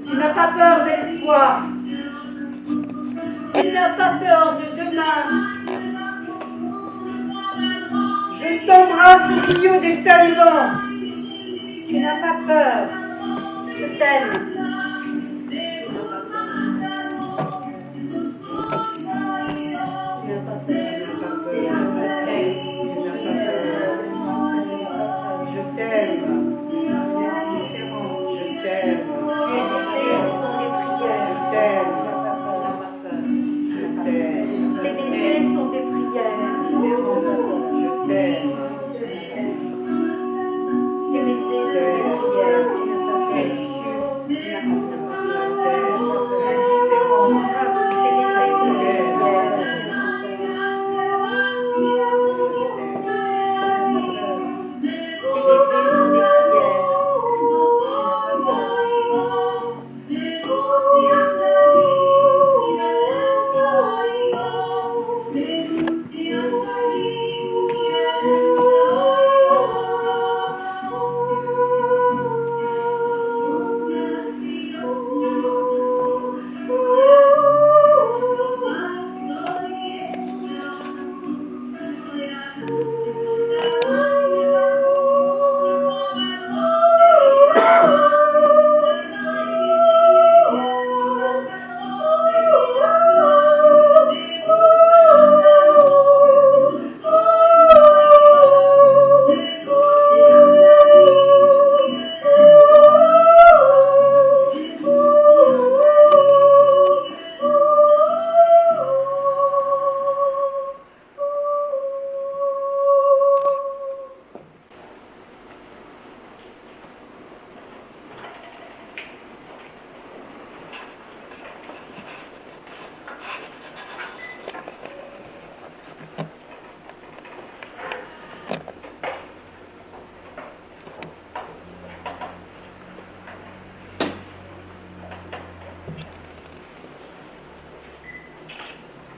Tu n'as pas peur de l'espoir. Tu n'as pas peur de demain. Je t'embrasse au milieu des talibans. Tu n'as pas peur. Je t'aime.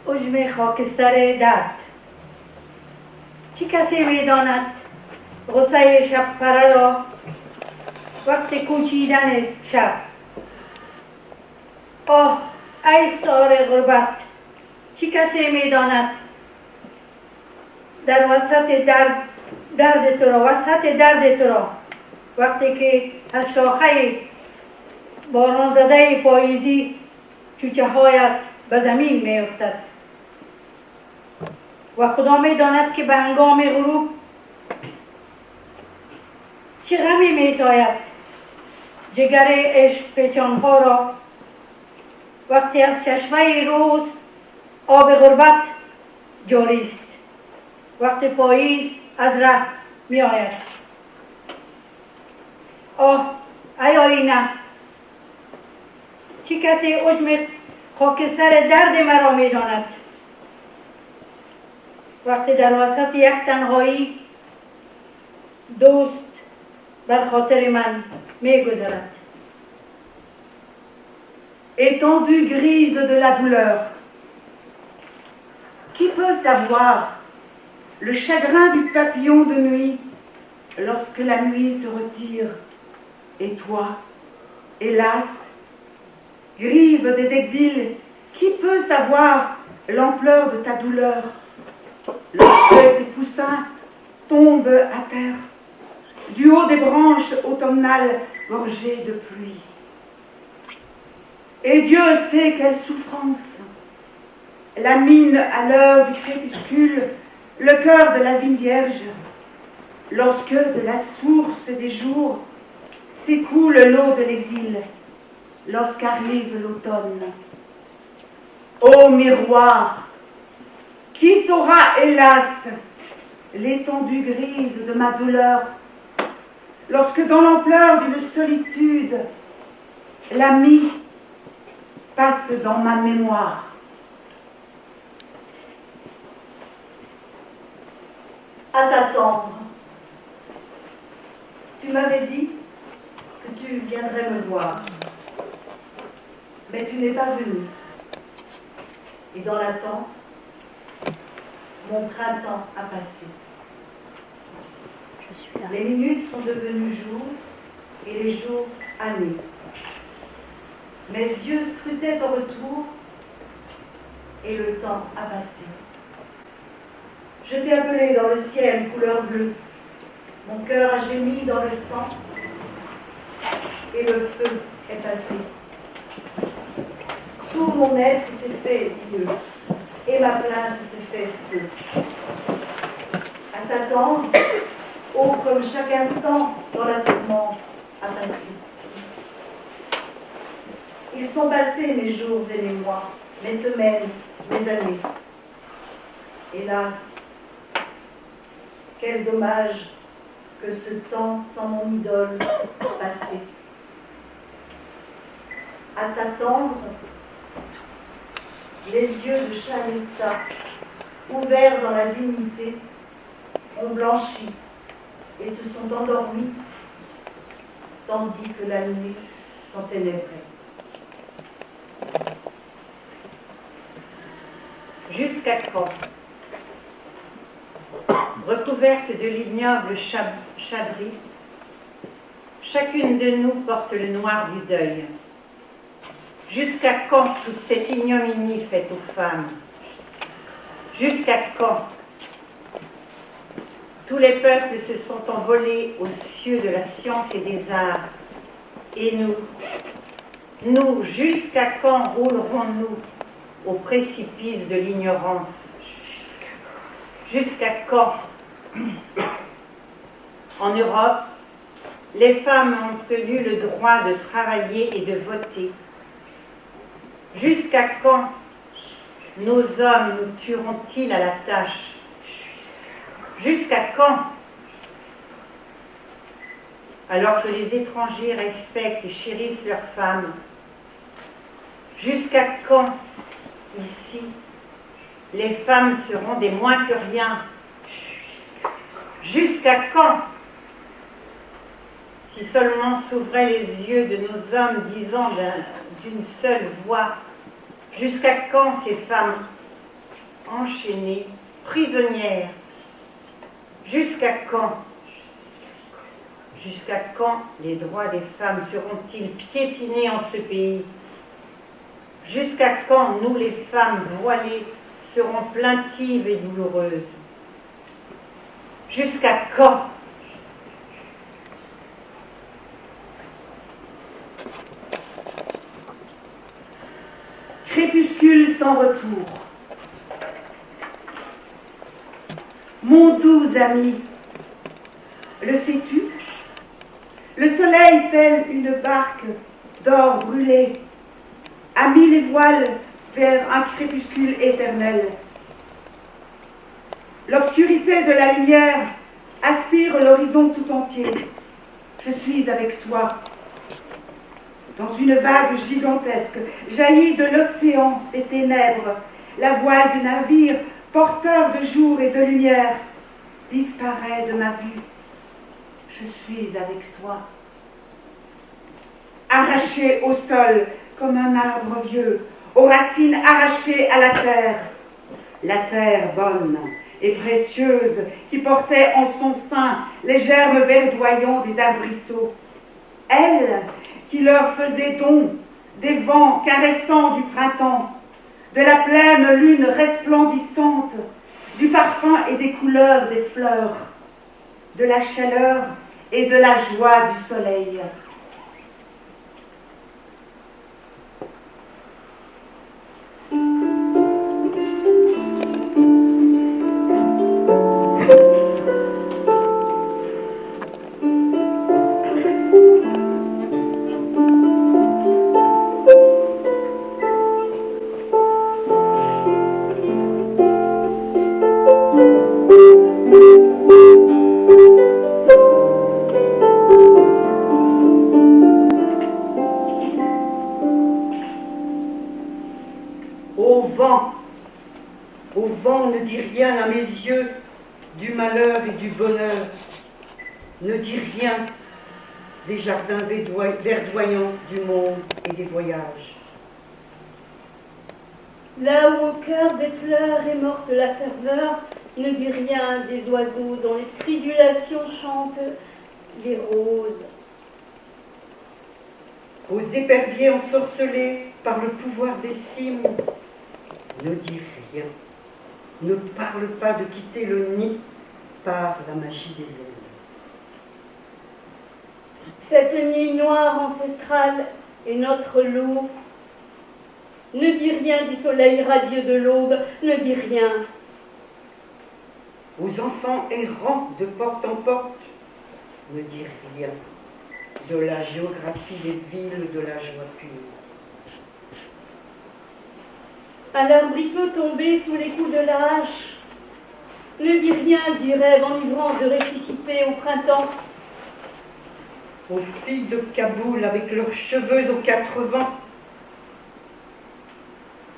حجم خاکستر درد. چه کسی می‌داند غصه شب پره را وقت کوچیدن شب؟ آه ای سار غربت، چه کسی می‌داند در وسط درد تو را وقتی که از شاخه باران زده پاییزی چوچه هایت به زمین می افتد و خدا می داند که به هنگام غروب چه غمی می ساید جگر عشق پیچانها را وقتی از چشمه روز آب غربت جاری است، وقتی پاییز از ره می آید. آه ای آینه، چه کسی حجم خاکستر درد مرا می داند وقتی در وسط یک تنهایی دوست بر خاطر من می گذرد. Étendue grise de la douleur. Qui peut savoir le chagrin du papillon de nuit lorsque la nuit se retire? Et toi, hélas, grive des exils, qui peut savoir l'ampleur de ta douleur lorsque tes poussins tombent à terre du haut des branches automnales gorgées de pluie? Et Dieu sait quelle souffrance, la mine à l'heure du crépuscule, le cœur de la vigne vierge, lorsque de la source des jours s'écoule l'eau de l'exil, lorsqu'arrive l'automne. Ô miroir, qui saura, hélas, l'étendue grise de ma douleur, lorsque dans l'ampleur d'une solitude, l'ami passe dans ma mémoire. À t'attendre. Tu m'avais dit que tu viendrais me voir, mais tu n'es pas venu. Et dans l'attente, mon printemps a passé. Je suis là. Les minutes sont devenues jours et les jours années. Mes yeux scrutaient en retour et le temps a passé. Je t'ai appelé dans le ciel couleur bleue. Mon cœur a gémi dans le sang et le feu est passé. Tout mon être s'est fait bleu et ma plainte s'est fait feu. À t'attendre, oh comme chaque instant dans la tourmente a passé. Ils sont passés mes jours et mes mois, mes semaines, mes années. Hélas, quel dommage que ce temps sans mon idole passé. À t'attendre, les yeux de Chalesta, ouverts dans la dignité, ont blanchi et se sont endormis, tandis que la nuit s'enténébrait. Jusqu'à quand? Recouverte de l'ignoble chabris, chacune de nous porte le noir du deuil. Jusqu'à quand toute cette ignominie faite aux femmes? Jusqu'à quand? Tous les peuples se sont envolés aux cieux de la science et des arts. Et nous, jusqu'à quand roulerons-nous au précipice de l'ignorance? Jusqu'à quand? En Europe, les femmes ont obtenu le droit de travailler et de voter. Jusqu'à quand nos hommes nous tueront-ils à la tâche? Jusqu'à quand? Alors que les étrangers respectent et chérissent leurs femmes. Jusqu'à quand, ici, les femmes seront des moins que rien? Jusqu'à quand? Si seulement s'ouvraient les yeux de nos hommes disant d'une seule voix, jusqu'à quand ces femmes enchaînées, prisonnières? Jusqu'à quand? Jusqu'à quand les droits des femmes seront-ils piétinés en ce pays? Jusqu'à quand nous, les femmes voilées, serons plaintives et douloureuses? Jusqu'à quand? Crépuscule sans retour. Mon doux ami, le sais-tu? Le soleil, tel une barque d'or brûlé, a mis les voiles vers un crépuscule éternel. L'obscurité de la lumière aspire l'horizon tout entier. Je suis avec toi. Dans une vague gigantesque, jaillit de l'océan des ténèbres, la voile du navire, porteur de jour et de lumière, disparaît de ma vue. Je suis avec toi. Arraché au sol comme un arbre vieux, aux racines arrachées à la terre bonne et précieuse qui portait en son sein les germes verdoyants des arbrisseaux. Elle qui leur faisait don des vents caressants du printemps, de la pleine lune resplendissante, du parfum et des couleurs des fleurs, de la chaleur et de la joie du soleil. Au vent, ne dis rien à mes yeux du malheur et du bonheur. Ne dis rien des jardins verdoyants du monde et des voyages. Là où au cœur des fleurs est morte la ferveur, ne dis rien des oiseaux dont les stridulations chantent les roses. aux éperviers ensorcelés par le pouvoir des cimes, ne dis rien, ne parle pas de quitter le nid par la magie des ailes. Cette nuit noire ancestrale est notre lot. Ne dis rien du soleil radieux de l'aube, ne dis rien. Aux enfants errants de porte en porte, ne dis rien de la géographie des villes, de la joie pure. À l'arbrisseau tombé sous les coups de la hache, ne dis rien du rêve enivrant de ressusciter au printemps. Aux filles de Kaboul avec leurs cheveux aux 4 vents,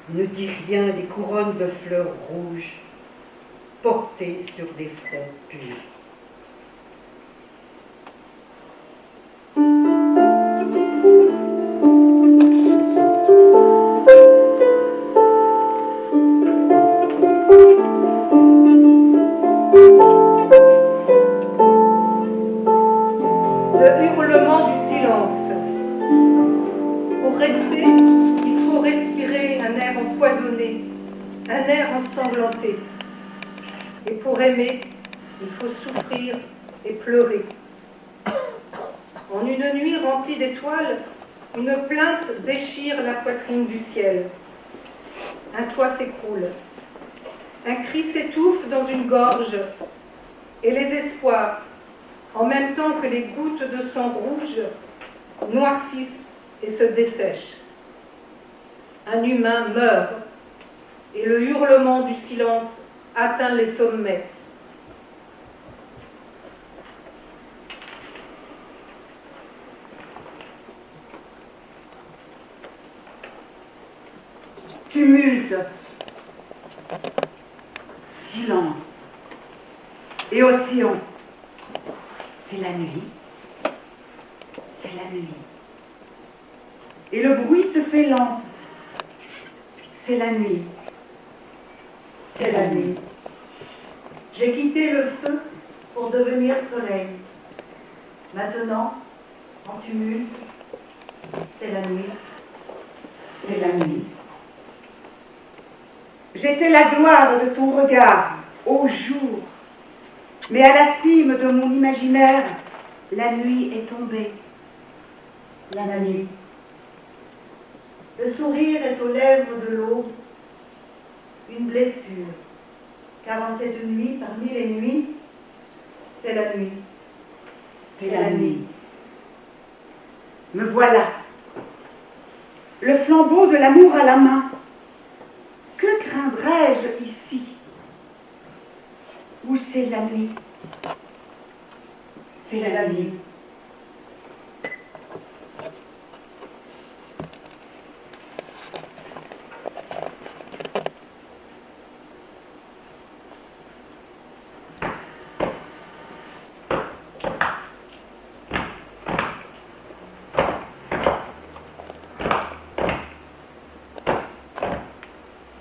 ne dis rien des couronnes de fleurs rouges portées sur des fronts purs. Le hurlement du silence. Pour rester, il faut respirer un air empoisonné, un air ensanglanté. Et pour aimer, il faut souffrir et pleurer. En une nuit remplie d'étoiles, une plainte déchire la poitrine du ciel. Un toit s'écroule. Un cri s'étouffe dans une gorge. Et les espoirs, en même temps que les gouttes de sang rouge, noircissent et se dessèchent. Un humain meurt, et le hurlement du silence atteint les sommets. Tumulte, silence et océan. C'est la nuit, c'est la nuit. Et le bruit se fait lent. C'est la nuit, c'est la nuit. J'ai quitté le feu pour devenir soleil. Maintenant, en tumulte, c'est la nuit. C'est la nuit. J'étais la gloire de ton regard au jour, mais à la cime de mon imaginaire, la nuit est tombée. La nuit. Le sourire est aux lèvres de l'aube, une blessure, car en cette nuit, parmi les nuits, c'est la nuit. C'est la nuit. Me voilà, le flambeau de l'amour à la main. Que craindrais-je ici, où c'est la nuit? C'est la nuit.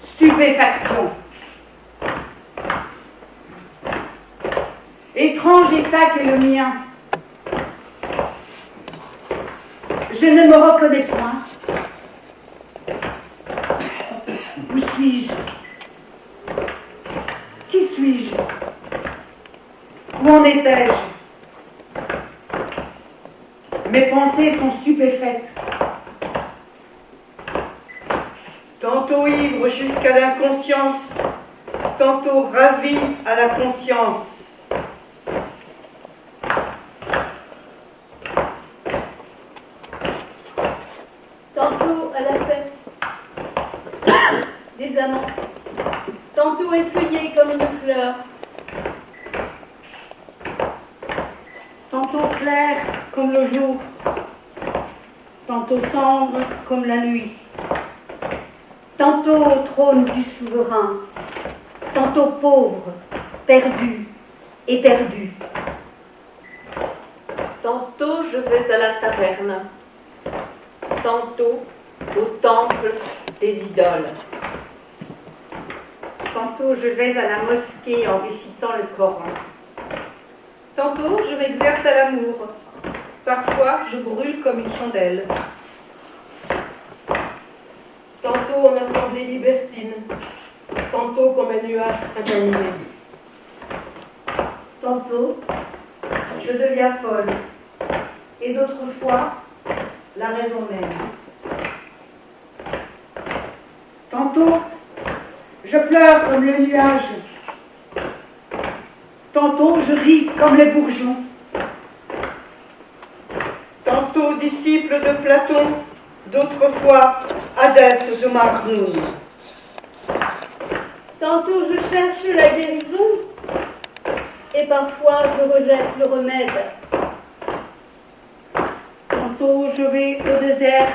Stupéfaction. Étrange état qu'est le mien. Je ne me reconnais point. Où suis-je? Qui suis-je? Où en étais-je? Mes pensées sont stupéfaites. Tantôt ivre jusqu'à l'inconscience, tantôt ravi à la conscience. Tantôt à la fête des amants, tantôt effeuillée comme une fleur, Tantôt clair comme le jour, tantôt sombre comme la nuit. Tantôt au trône du souverain, tantôt pauvre, perdu, éperdu. Tantôt je vais à la taverne, tantôt au temple des idoles. Tantôt je vais à la mosquée en récitant le Coran. Tantôt, je m'exerce à l'amour. Parfois, je brûle comme une chandelle. en assemblée libertine, tantôt comme un nuage printanier. Tantôt, je deviens folle, et d'autres fois, la raison même. Tantôt, je pleure comme le nuage. Tantôt, je ris comme les bourgeons. Tantôt disciple de Platon, d'autres fois adepte de Marnoun. Tantôt je cherche la guérison et parfois je rejette le remède. Tantôt je vais au désert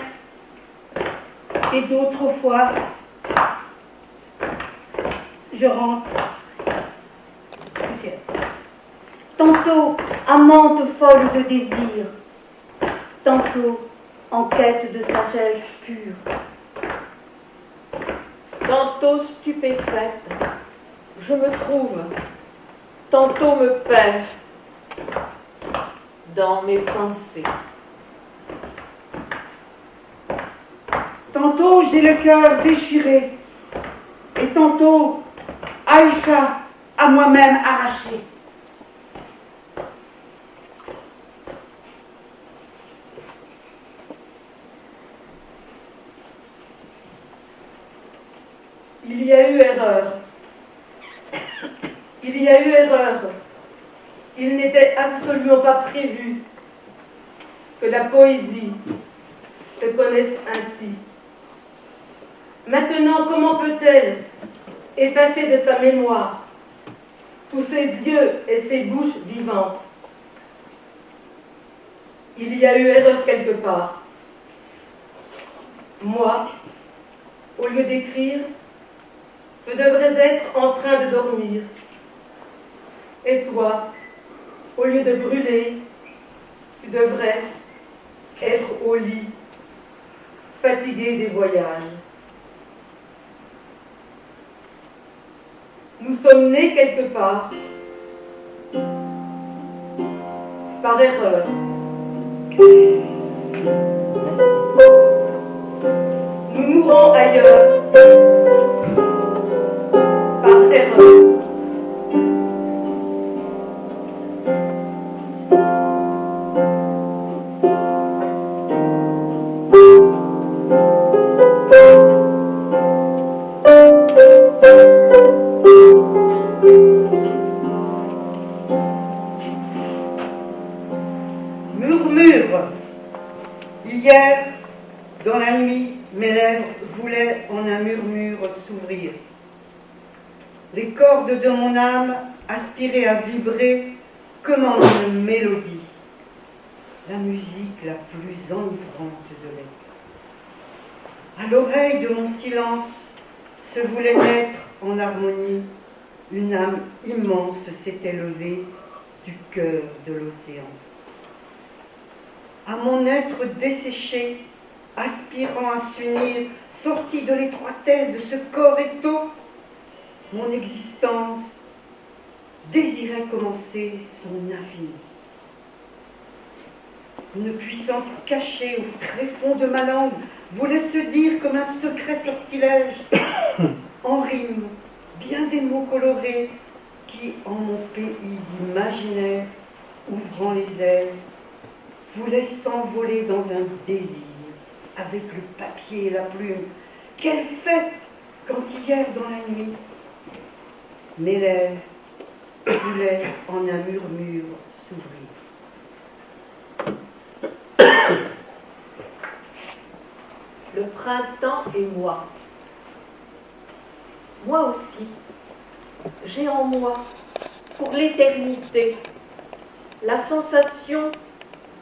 et d'autres fois je rentre. Tantôt amante folle de désir, tantôt en quête de sagesse pure. Tantôt stupéfaite, je me trouve, tantôt me perds dans mes pensées. Tantôt, j'ai le cœur déchiré. Et tantôt, Aïcha à moi-même arraché. Il y a eu erreur. Il y a eu erreur. Il n'était absolument pas prévu que la poésie te connaisse ainsi. Maintenant, comment peut-elle effacer de sa mémoire tous ses yeux et ses bouches vivantes? Il y a eu erreur quelque part. Moi, au lieu d'écrire, je devrais être en train de dormir. Et toi, au lieu de brûler, tu devrais être au lit, fatigué des voyages. Nous sommes nés quelque part, par erreur. Nous mourons ailleurs, par erreur. Murmure. Hier, dans la nuit, mes lèvres voulaient en un murmure s'ouvrir. Les cordes de mon âme aspiraient à vibrer comme en une mélodie, la musique la plus enivrante de l'être. À l'oreille de mon silence se voulait naître en harmonie, une âme immense s'était levée du cœur de l'océan. À mon être desséché, aspirant à s'unir, sorti de l'étroitesse de ce corps étau, mon existence désirait commencer son infini. Une puissance cachée au tréfonds de ma langue voulait se dire comme un secret sortilège, en rime, bien des mots colorés qui, en mon pays d'imaginaire, ouvrant les ailes, voulaient s'envoler dans un désir, avec le papier et la plume. Quelle fête quand hier dans la nuit, mes lèvres voulaient en un murmure s'ouvrir. Le printemps et moi. Moi aussi, j'ai en moi, pour l'éternité, la sensation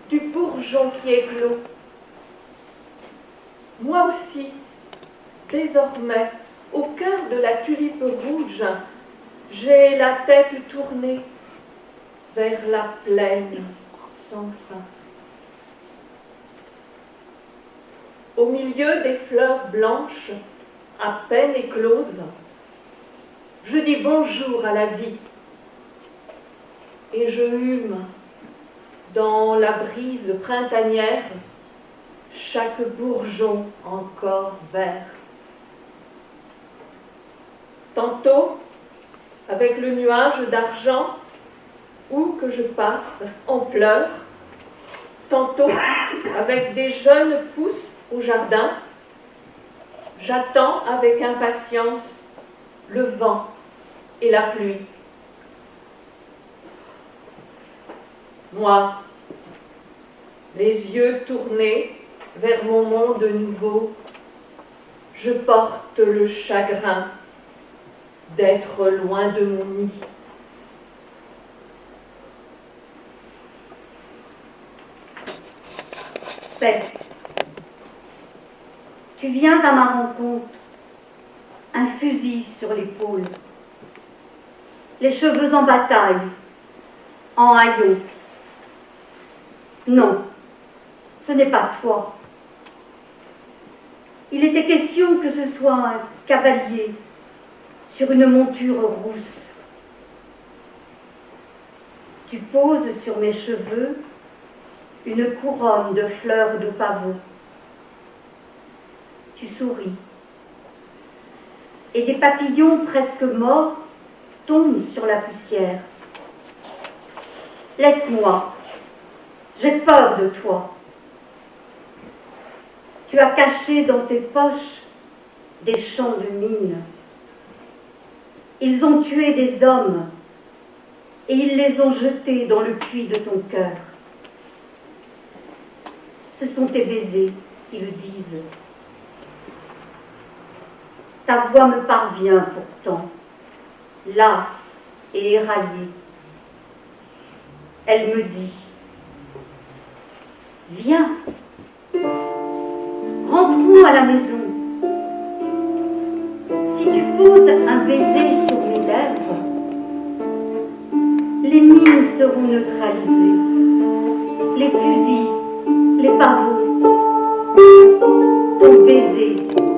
du bourgeon qui éclot. Moi aussi, désormais, au cœur de la tulipe rouge, j'ai la tête tournée vers la plaine sans fin. Au milieu des fleurs blanches, à peine écloses, je dis bonjour à la vie et je hume dans la brise printanière chaque bourgeon encore vert. tantôt avec le nuage d'argent où que je passe en pleurs, tantôt avec des jeunes pousses au jardin. J'attends avec impatience le vent et la pluie. Moi, les yeux tournés vers mon monde nouveau, je porte le chagrin d'être loin de mon nid. Paix, tu viens à ma rencontre, un fusil sur l'épaule, les cheveux en bataille, en haillons. Non, ce n'est pas toi. Il était question que ce soit un cavalier sur une monture rousse. Tu poses sur mes cheveux une couronne de fleurs de pavot. Tu souris. Et des papillons presque morts tombent sur la poussière. Laisse-moi. J'ai peur de toi. Tu as caché dans tes poches des champs de mine. Ils ont tué des hommes et ils les ont jetés dans le puits de ton cœur. Ce sont tes baisers qui le disent. Ta voix me parvient pourtant, lasse et éraillée. Elle me dit: viens, rentrons à la maison. Si tu poses un baiser sur mes lèvres, les mines seront neutralisées, les fusils, les pavots. Ton baiser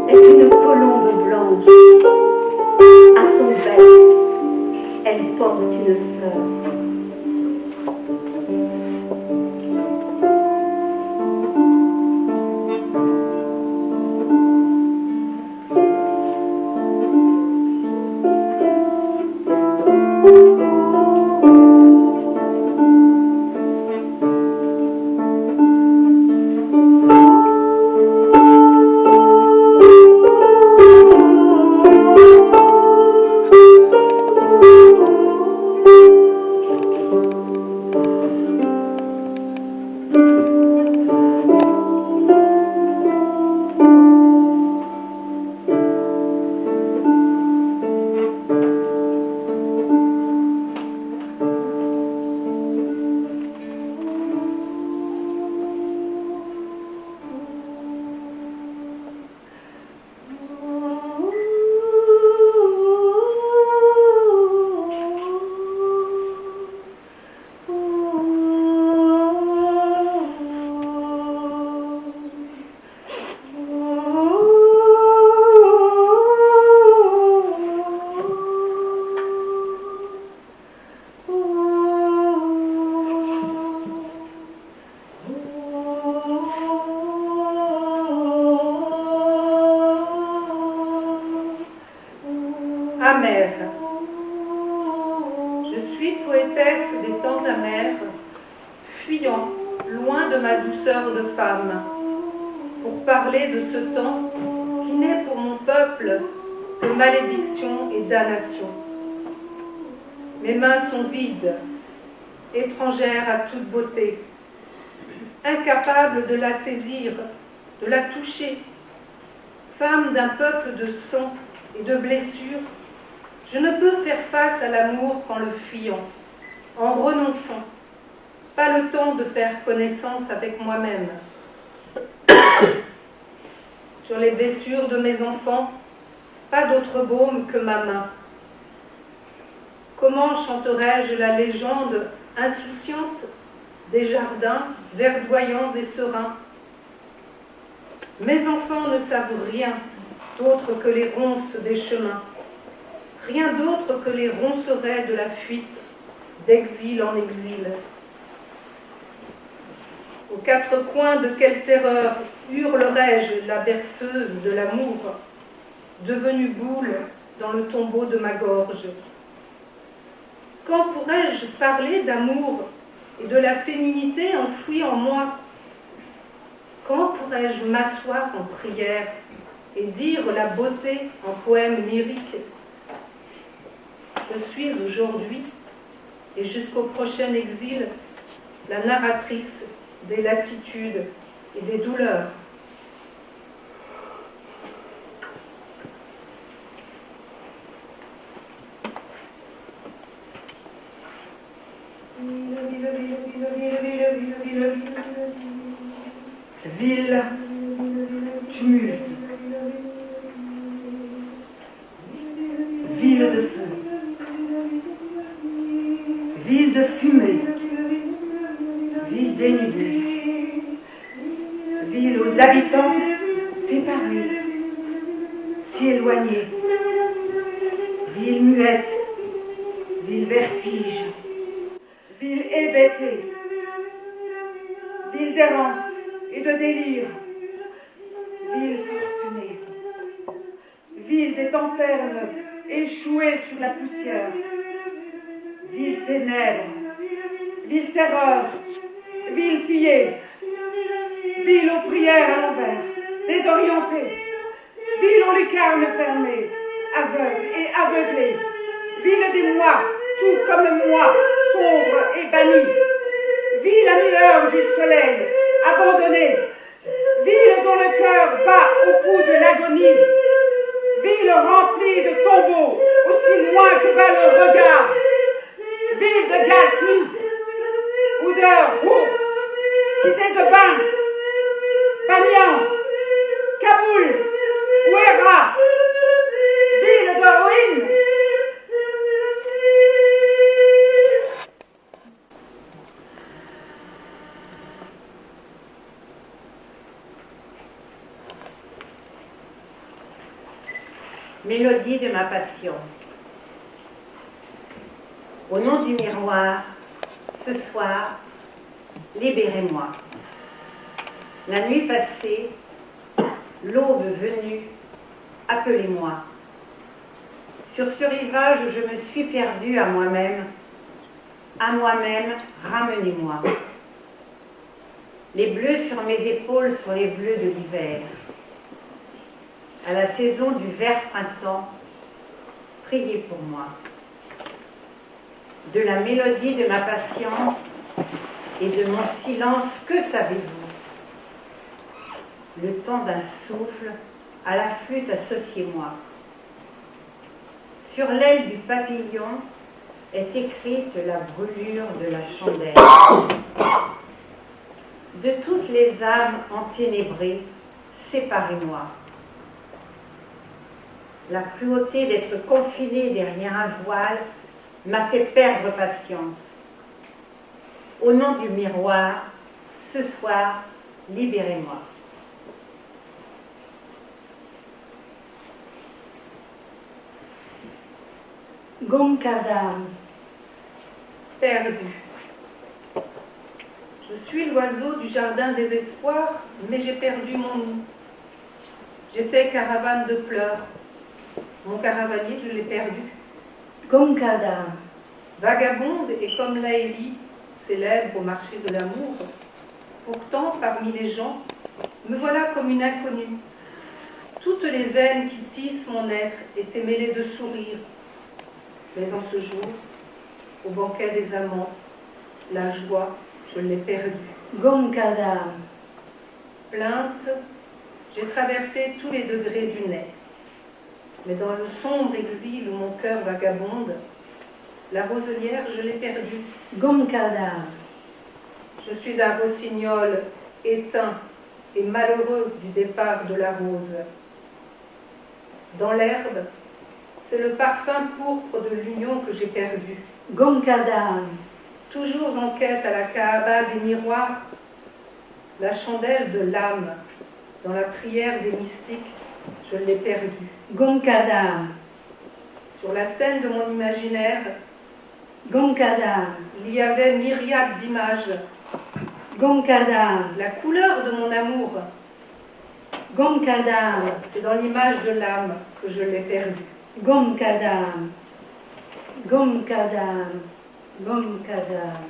est une colombe blanche. À son bec, elle porte une fleur. Amère. Je suis poétesse des temps amers, fuyant loin de ma douceur de femme, pour parler de ce temps qui n'est pour mon peuple que malédiction et damnation. Mes mains sont vides, étrangères à toute beauté, incapables de la saisir, de la toucher. Femme d'un peuple de sang et de blessures, je ne peux faire face à l'amour qu'en le fuyant, en renonçant. Pas le temps de faire connaissance avec moi-même. Sur les blessures de mes enfants, pas d'autre baume que ma main. Comment chanterais-je la légende insouciante des jardins verdoyants et sereins? Mes enfants ne savent rien d'autre que les ronces des chemins, rien d'autre que les roncerets de la fuite, d'exil en exil. Aux quatre coins de quelle terreur hurlerais-je la berceuse de l'amour, devenue boule dans le tombeau de ma gorge. Quand pourrais-je parler d'amour et de la féminité enfouie en moi? Quand pourrais-je m'asseoir en prière et dire la beauté en poème lyrique? Je suis aujourd'hui, et jusqu'au prochain exil, la narratrice des lassitudes et des douleurs. Ville, tumulte. Ville de feu. Ville de fumée. Ville dénudée. Ville aux habitants séparés, si éloignés. Ville muette. Ville vertige. Ville hébétée. Ville d'errance et de délire. Ville forcenée. Ville des tempernes échouées sur la poussière. Ville ténèbres. Ville terreur. Ville pillée. Ville aux prières à l'envers, désorientée. Ville aux lucarnes fermées, aveugles et aveuglées. Ville des mois, tout comme moi, sombre et banni. Ville à 1000 heures du soleil, abandonnée. Ville dont le cœur bat au bout de l'agonie. Ville remplie de tombeaux, aussi loin que va le regard. Ville de Ghazni, Oudeur, cité de bain, Bamiyan, Kaboul, Ouéra, ville de ruines. Mélodie de ma patience. Au nom du miroir, ce soir, libérez-moi. La nuit passée, l'aube venue, appelez-moi. Sur ce rivage où je me suis perdue à moi-même, ramenez-moi. Les bleus sur mes épaules sont les bleus de l'hiver. À la saison du vert printemps, priez pour moi. De la mélodie de ma patience et de mon silence, que savez-vous? Le temps d'un souffle, à la flûte associez-moi. Sur l'aile du papillon est écrite la brûlure de la chandelle. De toutes les âmes enténébrées, séparez-moi. La cruauté d'être confinée derrière un voile m'a fait perdre patience. Au nom du miroir, ce soir, libérez-moi. Gonkadam, Perdu. Je suis l'oiseau du jardin des espoirs, mais j'ai perdu mon nid. J'étais caravane de pleurs. Mon caravanier, je l'ai perdu. Gonkadam, Vagabonde et comme Laëlie, célèbre au marché de l'amour. Pourtant, parmi les gens, me voilà comme une inconnue. Toutes les veines qui tissent mon être étaient mêlées de sourires. Mais en ce jour, au banquet des amants, la joie, je l'ai perdue. Gonkadam, Plainte, j'ai traversé tous les degrés du nez. Mais dans le sombre exil où mon cœur vagabonde, la roselière, je l'ai perdue. Gonkadam, Je suis un rossignol éteint et malheureux du départ de la rose. Dans l'herbe, c'est le parfum pourpre de l'union que j'ai perdu. Gonkadam, Toujours en quête à la Kaaba des miroirs, la chandelle de l'âme, dans la prière des mystiques, je l'ai perdue. Gonkadam, Sur la scène de mon imaginaire, Gonkadam, il y avait myriades d'images. Gonkadam, La couleur de mon amour, Gonkadam, c'est dans l'image de l'âme que je l'ai perdue. گم کردم گم کردم گم کردم.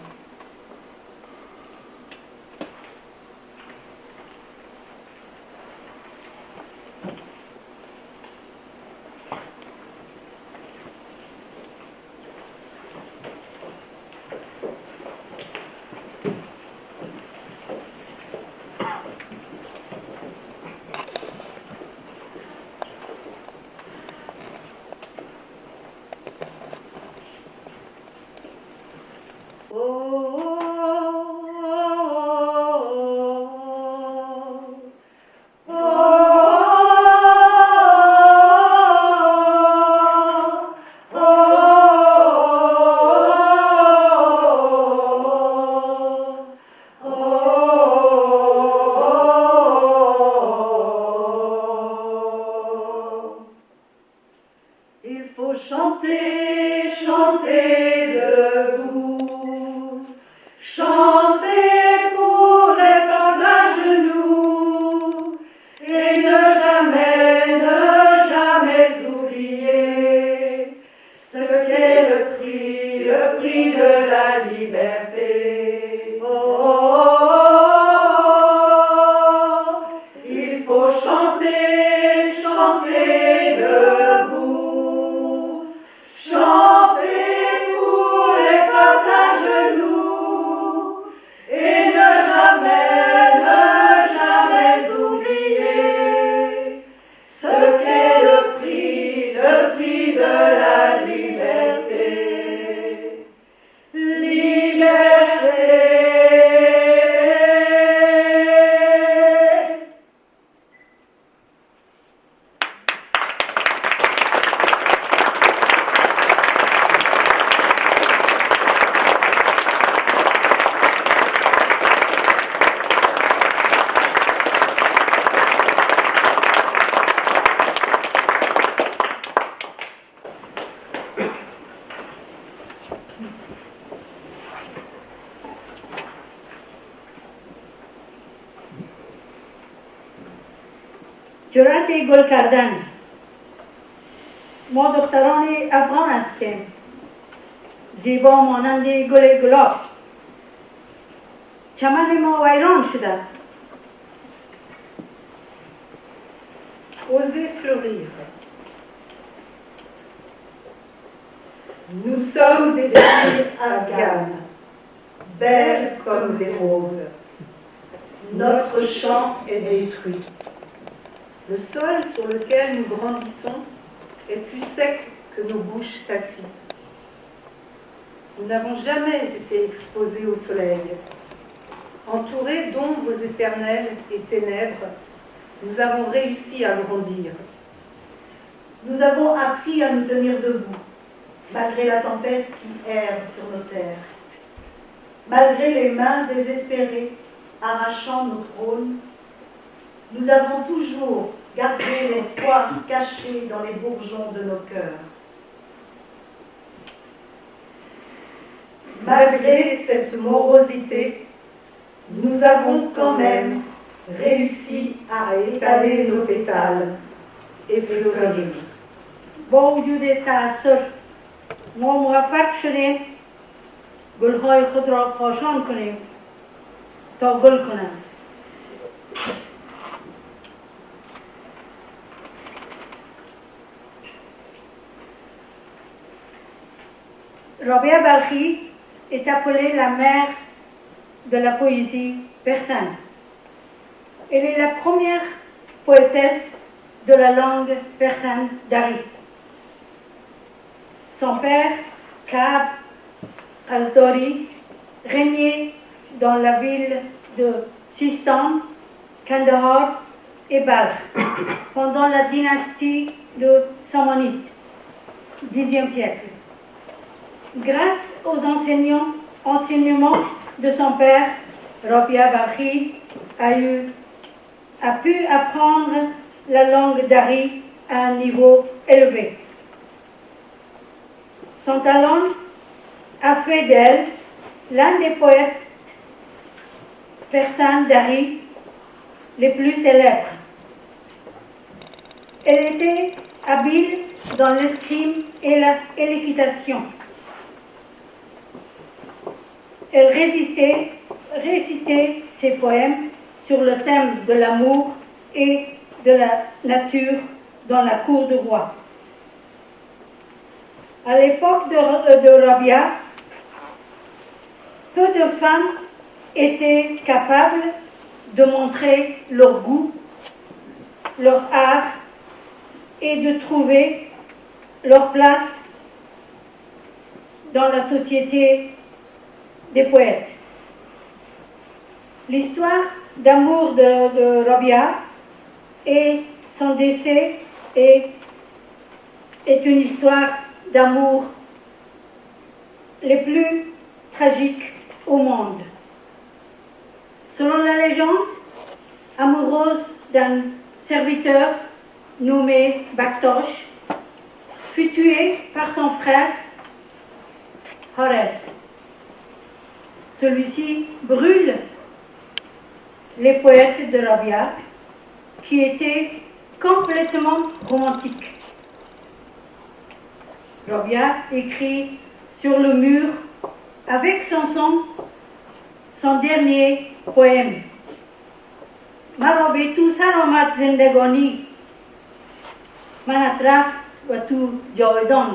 جرأت گل کردن. ما دختران افغان هستیم، زیبا مانند گل گلاب. چمن ما ویران شده. Oser fleurir. Nous sommes des filles afghanes, belles comme des roses. Notre champ est détruit. Le sol sur lequel nous grandissons est plus sec que nos bouches tacites. Nous n'avons jamais été exposés au soleil. Entourés d'ombres éternelles et ténèbres, nous avons réussi à grandir. Nous avons appris à nous tenir debout, malgré la tempête qui erre sur nos terres, malgré les mains désespérées arrachant nos trônes. Nous avons toujours gardé l'espoir caché dans les bourgeons de nos cœurs. Malgré cette morosité, nous avons quand même réussi à étaler nos pétales et fleurir. با وجود تأثیر ما موفق شدیم گلهای خود را پاشان کنیم تا گل کنند. Rabia Balkhi est appelée la mère de la poésie persane. Elle est la première poétesse de la langue persane dari. Son père, Kaab Azdori, régnait dans la ville de Sistan, Kandahar et Balkh pendant la dynastie de Samanides, Xe siècle. Grâce aux enseignements de son père, Rabia Balkhi a pu apprendre la langue dari à un niveau élevé. Son talent a fait d'elle l'un des poètes persanes dari les plus célèbres. Elle était habile dans l'escrime et l'équitation. Elle récitait ses poèmes sur le thème de l'amour et de la nature dans la cour du roi. À l'époque de Rabia, peu de femmes étaient capables de montrer leur goût, leur art et de trouver leur place dans la société des poètes. L'histoire d'amour de Rabia et son décès est une histoire d'amour les plus tragiques au monde. Selon la légende, amoureuse d'un serviteur nommé Baktosh, fut tué par son frère Horès. Celui-ci brûle les poètes de Rabia, qui étaient complètement romantiques. Rabia écrit sur le mur avec son dernier poème. Marobetu saromat zendegoni manatraf watu jawedan.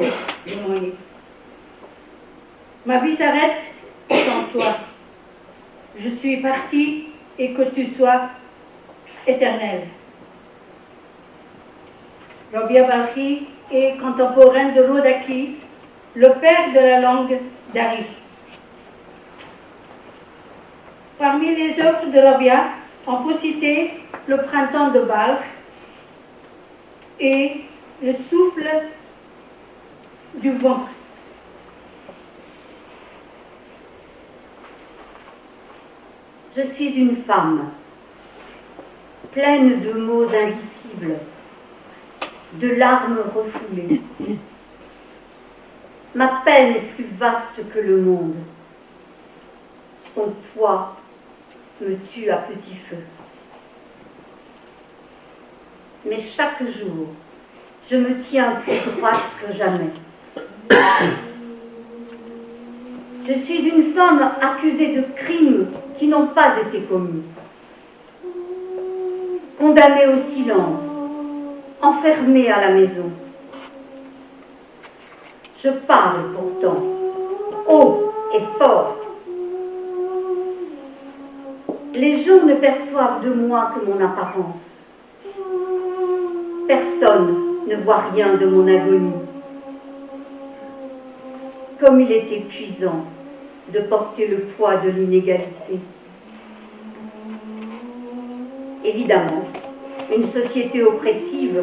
Ma vie s'arrête sans toi. Je suis partie et que tu sois éternel. Rabia Balkhi est contemporain de Rodaki, le père de la langue dari. Parmi les œuvres de Rabia, on peut citer Le printemps de Balkh et Le souffle du vent. Je suis une femme, pleine de mots indicibles, de larmes refoulées. Ma peine est plus vaste que le monde. Son poids me tue à petit feu. Mais chaque jour, je me tiens plus droite que jamais. Je suis une femme accusée de crimes qui n'ont pas été commis, condamnée au silence, enfermée à la maison. Je parle pourtant, haut et fort. Les gens ne perçoivent de moi que mon apparence. Personne ne voit rien de mon agonie. Comme il est épuisant de porter le poids de l'inégalité. Évidemment, une société oppressive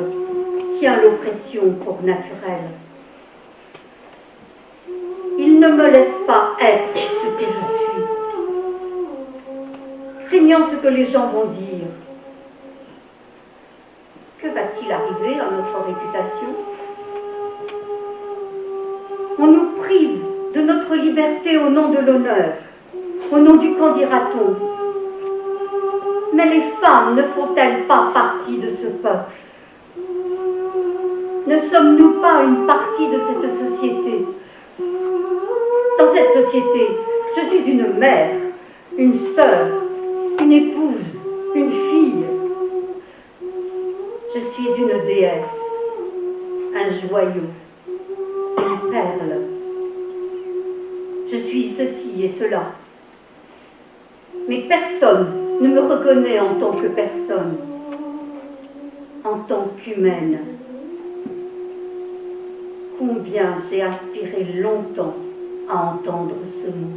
tient l'oppression pour naturelle. Il ne me laisse pas être ce que je suis, craignant ce que les gens vont dire. Que va-t-il arriver à notre réputation? On nous prive de notre liberté au nom de l'honneur, au nom du qu'en dira-t-on. Mais les femmes ne font-elles pas partie de ce peuple? Ne sommes-nous pas une partie de cette société? Dans cette société, je suis une mère, une sœur, une épouse, une fille. Je suis une déesse, un joyau, une perle. Je suis ceci et cela. Mais personne ne me reconnaît en tant que personne, en tant qu'humaine. Combien j'ai aspiré longtemps à entendre ce mot.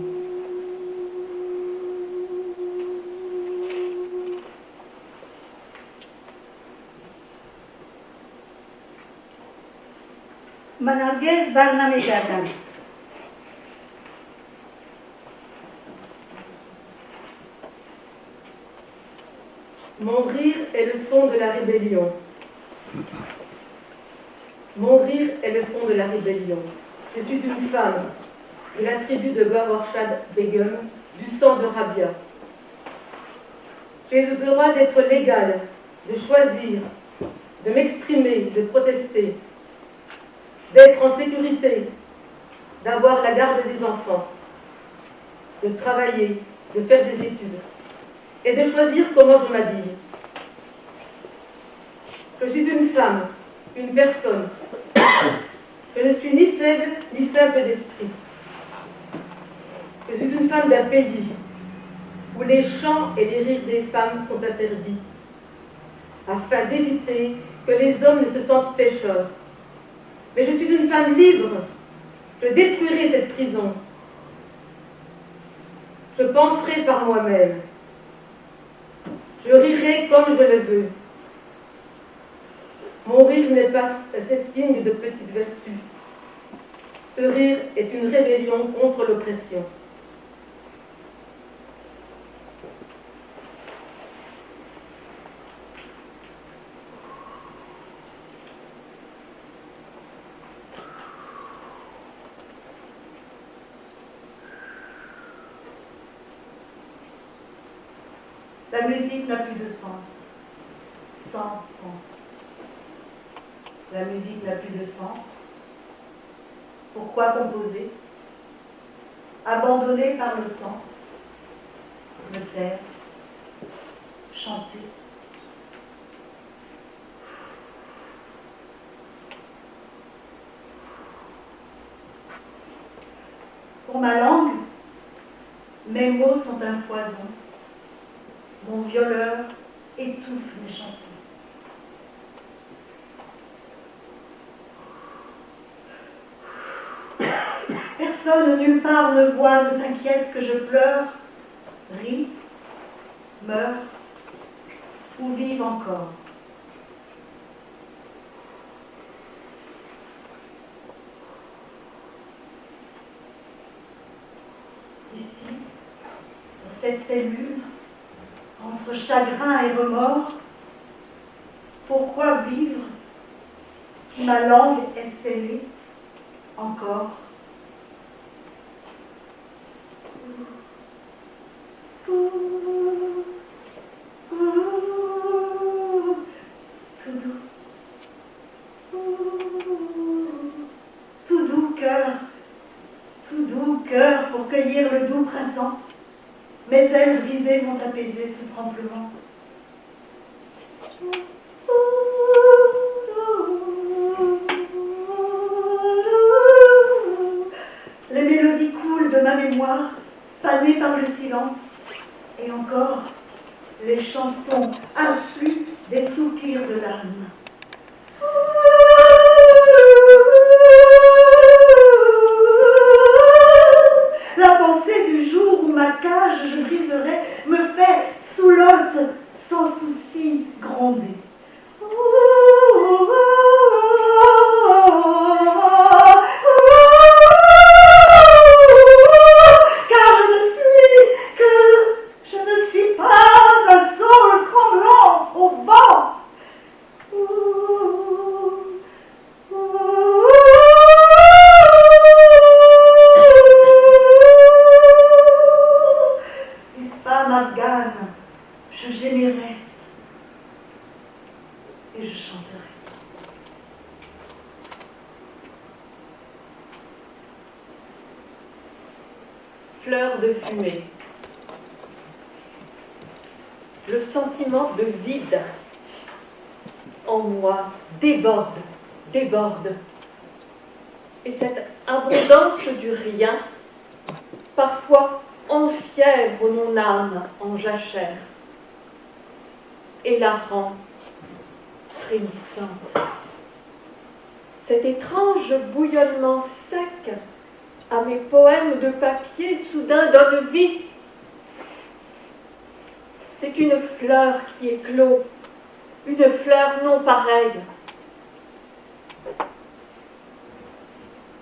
Manargez Barname Gardan. Mon rire est le son de la rébellion. Mon rire est le son de la rébellion. Je suis une femme de la tribu de Gawarshad Begum, du sang de Rabia. J'ai le droit d'être légale, de choisir, de m'exprimer, de protester, d'être en sécurité, d'avoir la garde des enfants, de travailler, de faire des études et de choisir comment je m'habille. Je suis une femme, une personne. Je ne suis ni faible ni simple d'esprit. Je suis une femme d'un pays où les chants et les rires des femmes sont interdits, afin d'éviter que les hommes ne se sentent pécheurs. Mais je suis une femme libre. Je détruirai cette prison. Je penserai par moi-même. Je rirai comme je le veux. Mon rire n'est pas un signe de petite vertu. Ce rire est une rébellion contre l'oppression. La musique n'a plus de sens, sans sens. La musique n'a plus de sens. Pourquoi composer? Abandonné par le temps, me taire, chanter. Pour ma langue, mes mots sont un poison. Mon violeur étouffe mes chansons. Personne nulle part ne voit, ne s'inquiète que je pleure, ris, meurs ou vive encore. Ici, dans cette cellule, entre chagrin et remords, pourquoi vivre si ma langue est scellée encore? Tout doux cœur pour cueillir le doux printemps. Mes ailes brisées vont apaiser ce tremblement. Les mélodies coulent de ma mémoire, fanées par le silence. Et encore, les chansons affluent des soupirs de l'âme. La pensée du jour où ma cage je briserai me fait sous l'hôte sans souci gronder. Car je ne suis pas un saule tremblant au vent. Afghane, je gémirai et je chanterai. Fleur de fumée. Le sentiment de vide en moi déborde. Et cette abondance du rien, parfois enfièvre mon âme en jachère et la rend frémissante. Cet étrange bouillonnement sec à mes poèmes de papier soudain donne vie. C'est une fleur qui éclot, une fleur non pareille.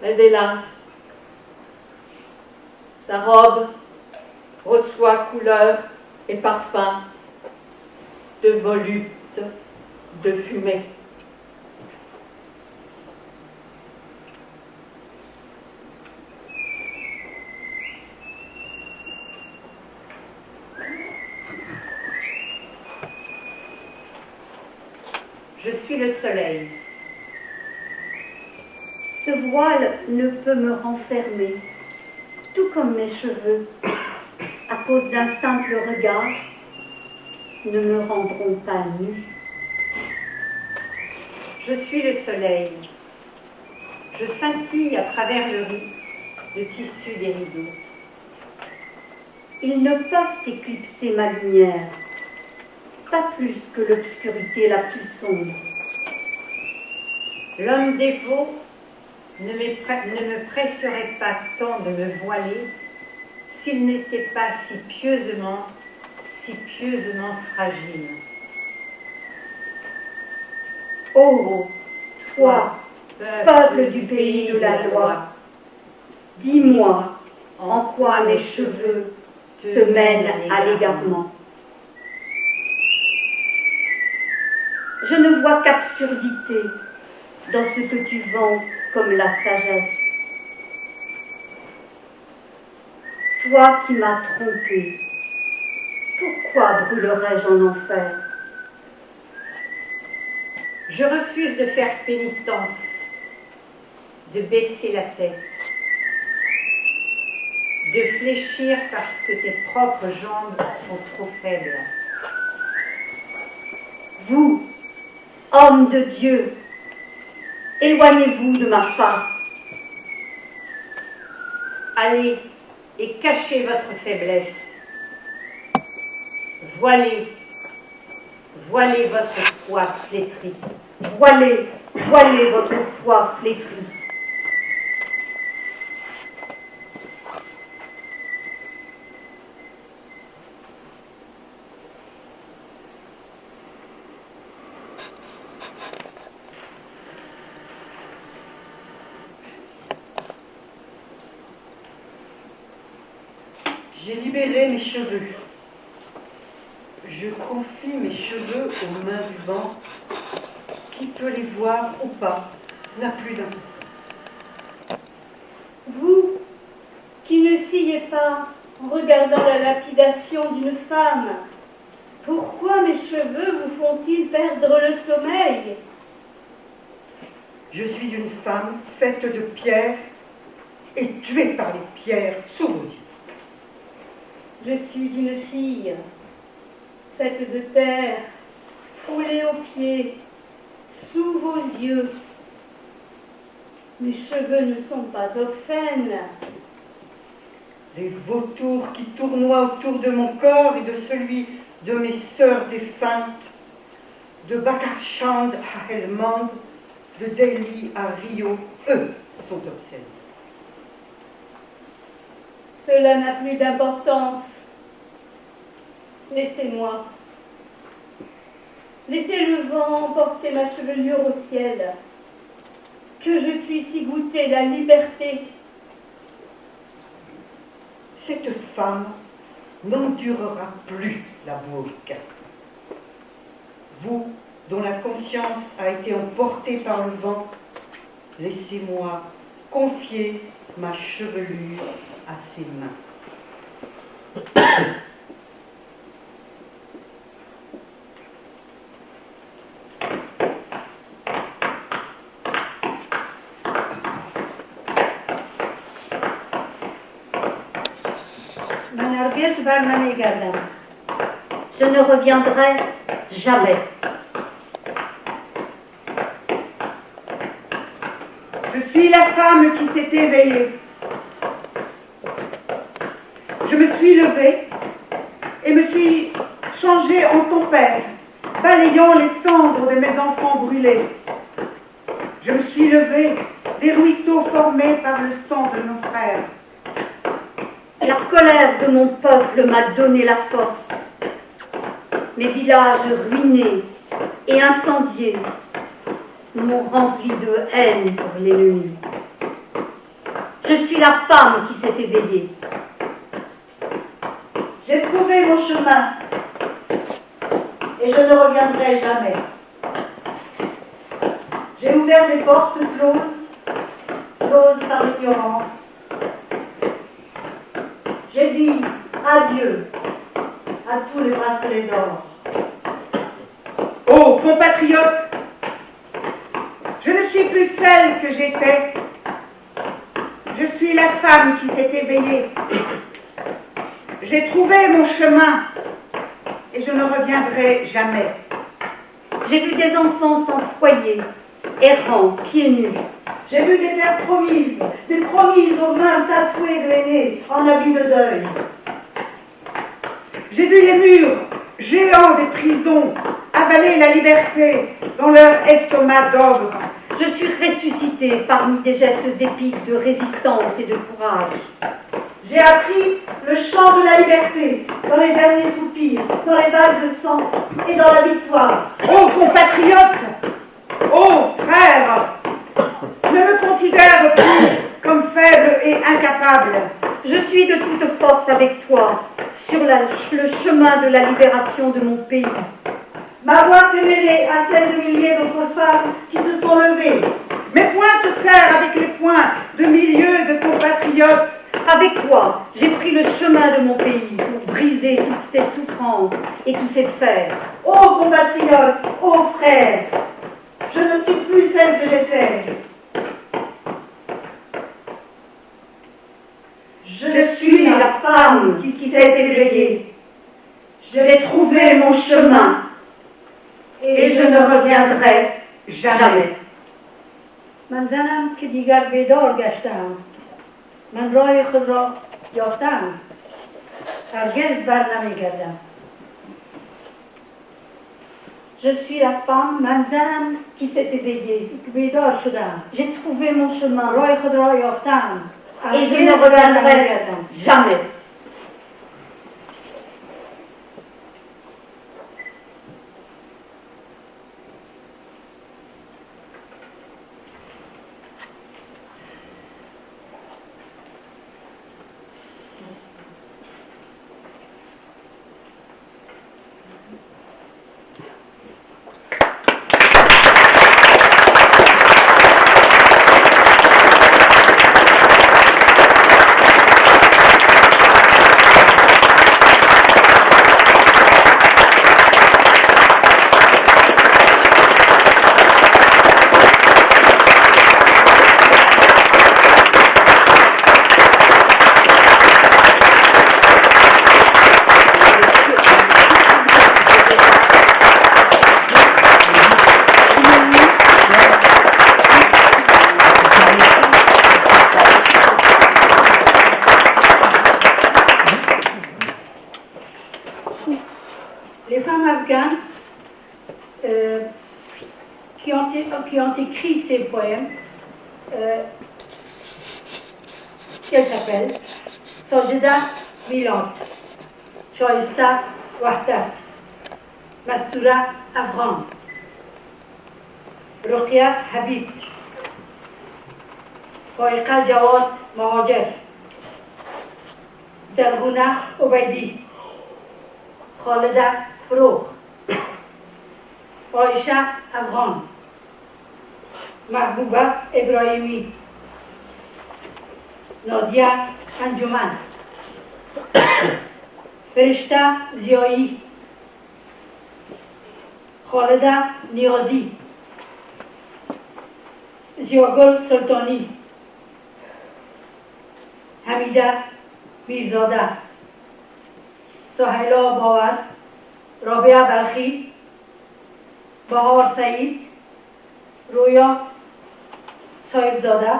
Mais hélas, sa robe reçoit couleur et parfum de volutes de fumée. Je suis suis le soleil. Ce voile ne peut me renfermer, tout comme mes cheveux, à cause d'un simple regard, ne me rendront pas nue. Je suis le soleil. Je scintille à travers le riz, le tissu des rideaux. Ils ne peuvent éclipser ma lumière, pas plus que l'obscurité la plus sombre. L'homme dévot ne me presserait pas tant de me voiler s'il n'était pas si pieusement fragile. Ô toi, peuple du pays de la loi, dis-moi en quoi mes cheveux te mènent à l'égarement. Je ne vois qu'absurdité dans ce que tu vends comme la sagesse. Toi qui m'as trompé, pourquoi brûlerais-je en enfer? Je refuse de faire pénitence, de baisser la tête, de fléchir parce que tes propres jambes sont trop faibles. Vous, hommes de Dieu, éloignez-vous de ma face. Allez et cachez votre faiblesse. Voilez votre foi flétrie. Voilez votre foi flétrie. J'ai libéré mes cheveux. Je confie mes cheveux aux mains du vent. Qui peut les voir ou pas n'a plus d'importance. Vous qui ne sciez pas en regardant la lapidation d'une femme, pourquoi mes cheveux vous font-ils perdre le sommeil? Je suis une femme faite de pierres et tuée par les pierres sous vos yeux. Je suis une fille, faite de terre, foulée aux pieds, sous vos yeux. Mes cheveux ne sont pas obscènes. Les vautours qui tournoient autour de mon corps et de celui de mes sœurs défuntes, de Bakarchand à Helmand, de Delhi à Rio, eux sont obscènes. Cela n'a plus d'importance. Laissez-moi. Laissez le vent emporter ma chevelure au ciel. Que je puisse y goûter la liberté. Cette femme n'endurera plus la burqa. Vous, dont la conscience a été emportée par le vent, laissez-moi confier ma chevelure à ses mains. Je ne reviendrai jamais. Je suis la femme qui s'est éveillée. Je me suis levée et me suis changée en tempête, balayant les cendres de mes enfants brûlés. Je me suis levée des ruisseaux formés par le sang de nos frères. La colère de mon peuple m'a donné la force. Mes villages ruinés et incendiés m'ont rempli de haine pour l'ennemi. Je suis la femme qui s'est éveillée. J'ai trouvé mon chemin et je ne reviendrai jamais. J'ai ouvert des portes closes par l'ignorance. J'ai dit adieu à tous les bracelets d'or. Ô compatriotes, suis plus celle que j'étais. Je suis la femme qui s'est éveillée. J'ai trouvé mon chemin et je ne reviendrai jamais. J'ai vu des enfants sans foyer, errants, pieds nus. J'ai vu des terres promises, des promises aux mains tatouées de aînés en habits de deuil. J'ai vu les murs géants des prisons avaler la liberté dans leur estomac d'ogre. Je suis ressuscitée parmi des gestes épiques de résistance et de courage. J'ai appris le chant de la liberté dans les derniers soupirs, dans les vagues de sang et dans la victoire. Ô compatriotes, ô frères, ne me considère plus comme faible et incapable. Je suis de toute force avec toi sur le chemin de la libération de mon pays. Ma voix s'est mêlée à celle de milliers d'autres femmes qui se sont levées. Mes poings se serrent avec les poings de milliers de compatriotes. Avec toi, j'ai pris le chemin de mon pays pour briser toutes ces souffrances et tous ces fers. Ô compatriotes, ô frères, je ne suis plus celle que j'étais. Je suis la femme qui s'est éveillée. J'ai trouvé mon chemin et je ne reviendrai jamais. من زنم که دیگر بیدار گشتم، من راه خود را یافتم، هرگز بر نمیگردم. Je suis la femme, من زنم qui s'est éveillée. که بیدار شدم، J'ai trouvé mon chemin راه خود را یافتم، et je هرگز ne بر reviendrai نمیگردم. jamais. Les femmes afghanes qui ont écrit ces poèmes, qu'elles s'appellent Sajida Milant, Shoista Wahdat, Mastura Afghan, Ruqya Habib, Faiqa Jawad Mahajer, Zarhuna Obaidi, Khalida فروغ عایشه افغان محبوبه ابراهیمی نادیه انجمن فرشته زیایی خالده نیازی زیاگل سلطانی حمیده میرزاده سهیلا باور رابعه بلخی بهار سعید رویا صاحبزاده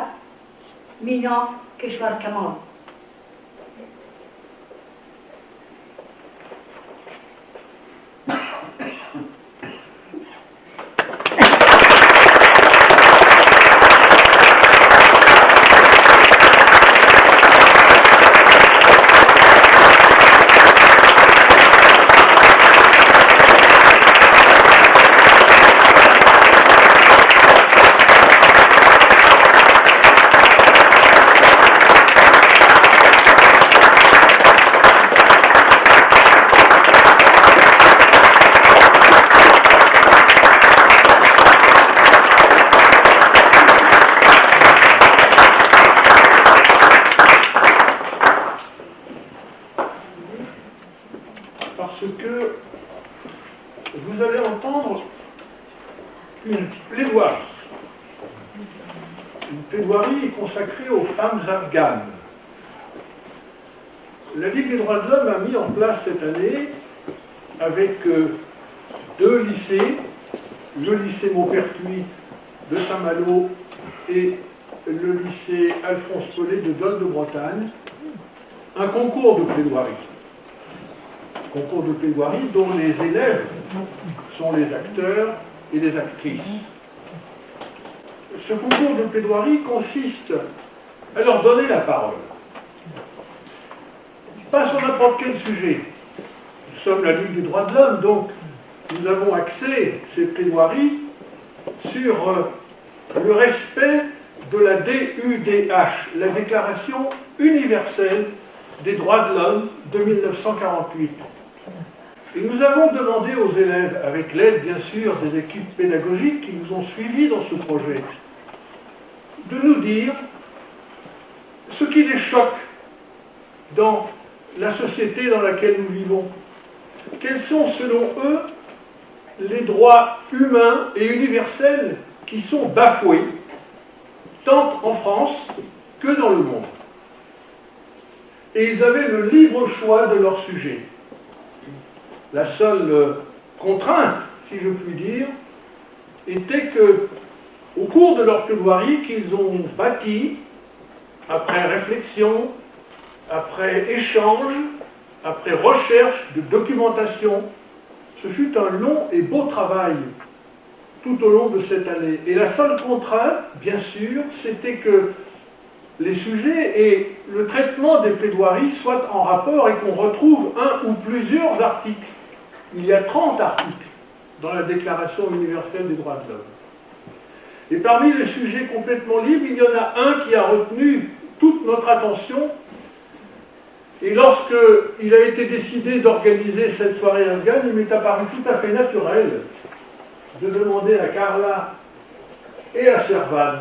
مینا کشور کمال une plaidoirie consacrée aux femmes afghanes. La Ligue des droits de l'homme a mis en place cette année, avec 2 lycées, le lycée Maupertuis de Saint-Malo et le lycée Alphonse Paulet de Dole de Bretagne, un concours de plaidoirie. Concours de plaidoirie dont les élèves sont les acteurs et les actrices. Ce concours de plaidoirie consiste à leur donner la parole. Pas sur n'importe quel sujet. Nous sommes la Ligue des droits de l'homme, donc nous avons axé ces plaidoiries sur le respect de la DUDH, la Déclaration universelle des droits de l'homme de 1948. Et nous avons demandé aux élèves, avec l'aide bien sûr des équipes pédagogiques qui nous ont suivis dans ce projet, de nous dire ce qui les choque dans la société dans laquelle nous vivons. Quels sont, selon eux, les droits humains et universels qui sont bafoués, tant en France que dans le monde. Et ils avaient le libre choix de leur sujet. La seule contrainte, si je puis dire, était que, au cours de leur plaidoirie qu'ils ont bâti, après réflexion, après échange, après recherche de documentation, ce fut un long et beau travail tout au long de cette année. Et la seule contrainte, bien sûr, c'était que les sujets et le traitement des plaidoiries soient en rapport et qu'on retrouve un ou plusieurs articles. Il y a 30 articles dans la Déclaration universelle des droits de l'homme. Et parmi les sujets complètement libres, il y en a un qui a retenu toute notre attention. Et lorsqu'il a été décidé d'organiser cette soirée afghane, il m'est apparu tout à fait naturel de demander à Carla et à Servan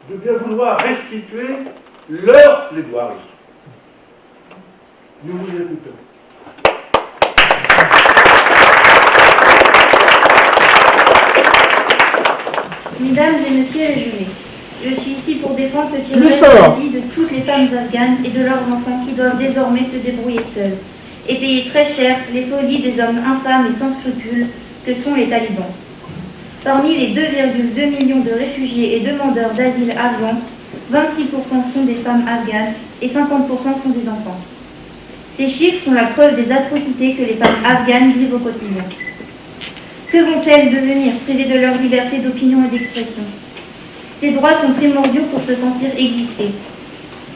de bien vouloir restituer leur plaidoirie. Nous vous écoutons. Mesdames et messieurs les jurés, je suis ici pour défendre ce qui reste de la vie de toutes les femmes afghanes et de leurs enfants qui doivent désormais se débrouiller seuls et payer très cher les folies des hommes infâmes et sans scrupules que sont les talibans. Parmi les 2,2 millions de réfugiés et demandeurs d'asile afghans, 26% sont des femmes afghanes et 50% sont des enfants. Ces chiffres sont la preuve des atrocités que les femmes afghanes vivent au quotidien. Que vont-elles devenir privées de leur liberté d'opinion et d'expression? Ces droits sont primordiaux pour se sentir exister.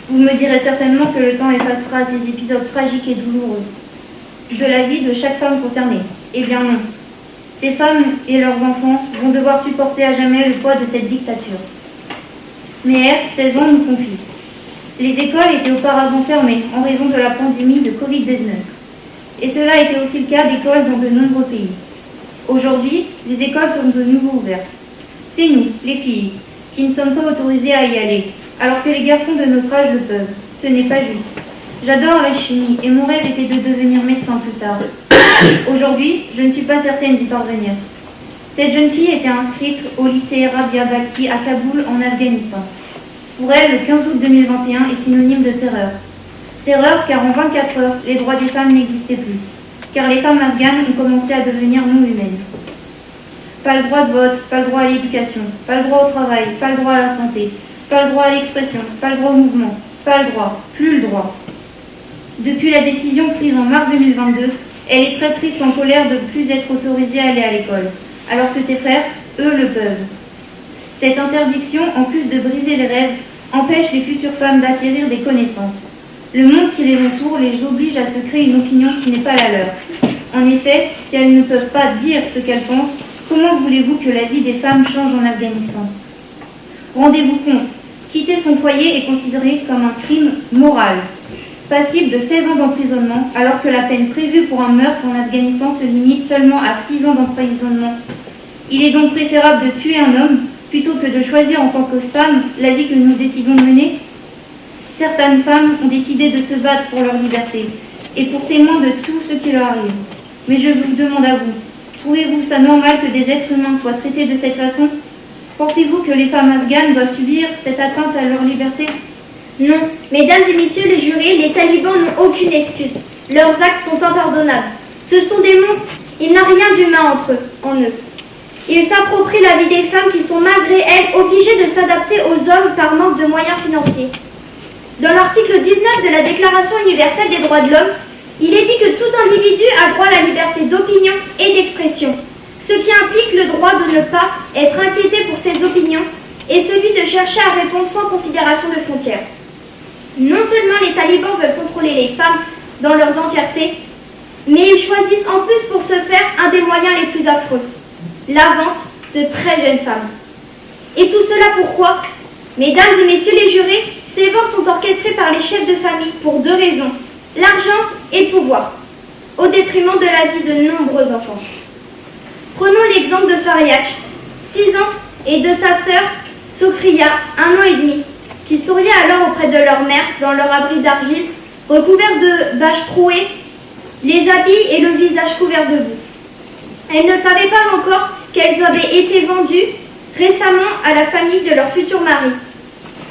Vous me direz certainement que le temps effacera ces épisodes tragiques et douloureux de la vie de chaque femme concernée. Eh bien non. Ces femmes et leurs enfants vont devoir supporter à jamais le poids de cette dictature. Meher, 16 ans, nous confie. Les écoles étaient auparavant fermées en raison de la pandémie de Covid-19. Et cela était aussi le cas d'écoles dans de nombreux pays. Aujourd'hui, les écoles sont de nouveau ouvertes. C'est nous, les filles, qui ne sommes pas autorisées à y aller, alors que les garçons de notre âge le peuvent. Ce n'est pas juste. J'adore la chimie et mon rêve était de devenir médecin plus tard. Aujourd'hui, je ne suis pas certaine d'y parvenir. Cette jeune fille était inscrite au lycée Rabia Balki à Kaboul, en Afghanistan. Pour elle, le 15 août 2021 est synonyme de terreur. Terreur car en 24 heures, les droits des femmes n'existaient plus. Car les femmes afghanes ont commencé à devenir non humaines. Pas le droit de vote, pas le droit à l'éducation, pas le droit au travail, pas le droit à la santé, pas le droit à l'expression, pas le droit au mouvement, pas le droit, plus le droit. Depuis la décision prise en mars 2022, elle est très triste en colère de ne plus être autorisée à aller à l'école, alors que ses frères, eux, le peuvent. Cette interdiction, en plus de briser les rêves, empêche les futures femmes d'acquérir des connaissances. Le monde qui les entoure les oblige à se créer une opinion qui n'est pas la leur. En effet, si elles ne peuvent pas dire ce qu'elles pensent, comment voulez-vous que la vie des femmes change en Afghanistan? Rendez-vous compte, quitter son foyer est considéré comme un crime moral, passible de 16 ans d'emprisonnement, alors que la peine prévue pour un meurtre en Afghanistan se limite seulement à 6 ans d'emprisonnement. Il est donc préférable de tuer un homme plutôt que de choisir en tant que femme la vie que nous décidons de mener. Certaines femmes ont décidé de se battre pour leur liberté et pour témoin de tout ce qui leur arrive. Mais je vous demande à vous, trouvez-vous ça normal que des êtres humains soient traités de cette façon? Pensez-vous que les femmes afghanes doivent subir cette atteinte à leur liberté? Non, mesdames et messieurs les jurés, les talibans n'ont aucune excuse. Leurs actes sont impardonnables. Ce sont des monstres, il n'y a rien d'humain en eux. Ils s'approprient la vie des femmes qui sont malgré elles obligées de s'adapter aux hommes par manque de moyens financiers. Dans l'article 19 de la Déclaration universelle des droits de l'homme, il est dit que tout individu a droit à la liberté d'opinion et d'expression, ce qui implique le droit de ne pas être inquiété pour ses opinions et celui de chercher à répondre sans considération de frontières. Non seulement les talibans veulent contrôler les femmes dans leur entièreté, mais ils choisissent en plus pour ce faire un des moyens les plus affreux, la vente de très jeunes femmes. Et tout cela pourquoi? Mesdames et messieurs les jurés, ces ventes sont orchestrées par les chefs de famille pour deux raisons, l'argent et le pouvoir, au détriment de la vie de nombreux enfants. Prenons l'exemple de Fariach, 6 ans, et de sa sœur, Sokriya, 1 an et demi, qui souriaient alors auprès de leur mère dans leur abri d'argile, recouvert de bâches trouées, les habits et le visage couvert de boue. Elles ne savaient pas encore qu'elles avaient été vendues récemment à la famille de leur futur mari.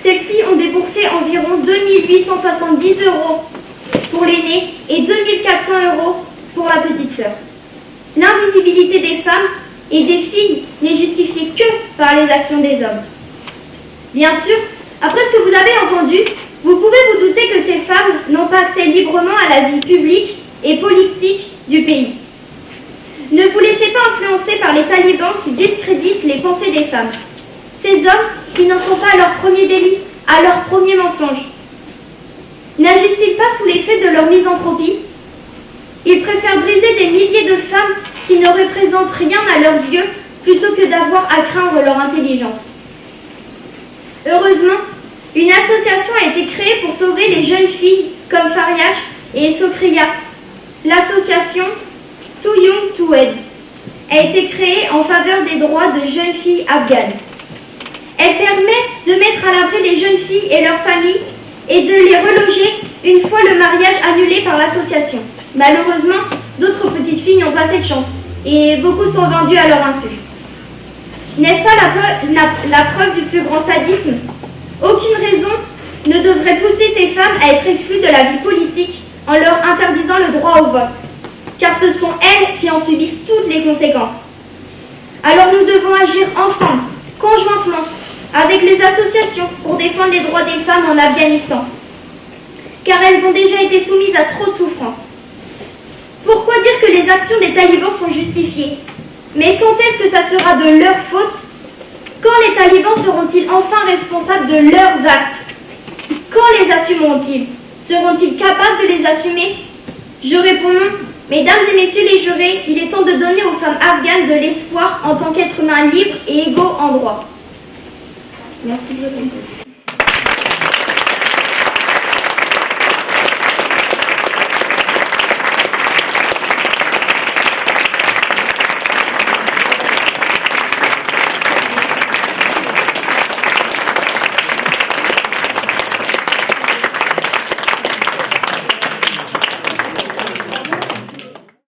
Celles-ci ont déboursé environ 2870 € pour l'aînée et 2400 € pour la petite sœur. L'invisibilité des femmes et des filles n'est justifiée que par les actions des hommes. Bien sûr, après ce que vous avez entendu, vous pouvez vous douter que ces femmes n'ont pas accès librement à la vie publique et politique du pays. Ne vous laissez pas influencer par les talibans qui discréditent les pensées des femmes. Ces hommes qui n'en sont pas à leur premier délit, à leur premier mensonge. N'agissent-ils pas sous l'effet de leur misanthropie? Ils préfèrent briser des milliers de femmes qui ne représentent rien à leurs yeux plutôt que d'avoir à craindre leur intelligence. Heureusement, une association a été créée pour sauver les jeunes filles comme Fariach et Sokriya. L'association Too Young to Wed a été créée en faveur des droits de jeunes filles afghanes. Elle permet de mettre à l'abri les jeunes filles et leurs familles et de les reloger une fois le mariage annulé par l'association. Malheureusement, d'autres petites filles n'ont pas cette chance et beaucoup sont vendues à leur insu. N'est-ce pas la preuve du plus grand sadisme? Aucune raison ne devrait pousser ces femmes à être exclues de la vie politique en leur interdisant le droit au vote, car ce sont elles qui en subissent toutes les conséquences. Alors nous devons agir ensemble, conjointement, avec les associations pour défendre les droits des femmes en Afghanistan, car elles ont déjà été soumises à trop de souffrances. Pourquoi dire que les actions des talibans sont justifiées? Mais quand est-ce que ça sera de leur faute? Quand les talibans seront-ils enfin responsables de leurs actes? Quand les assumeront-ils? Seront-ils capables de les assumer? Je réponds non. Mesdames et messieurs les jurés, il est temps de donner aux femmes afghanes de l'espoir en tant qu'êtres humains libres et égaux en droit. Merci de votre écoute.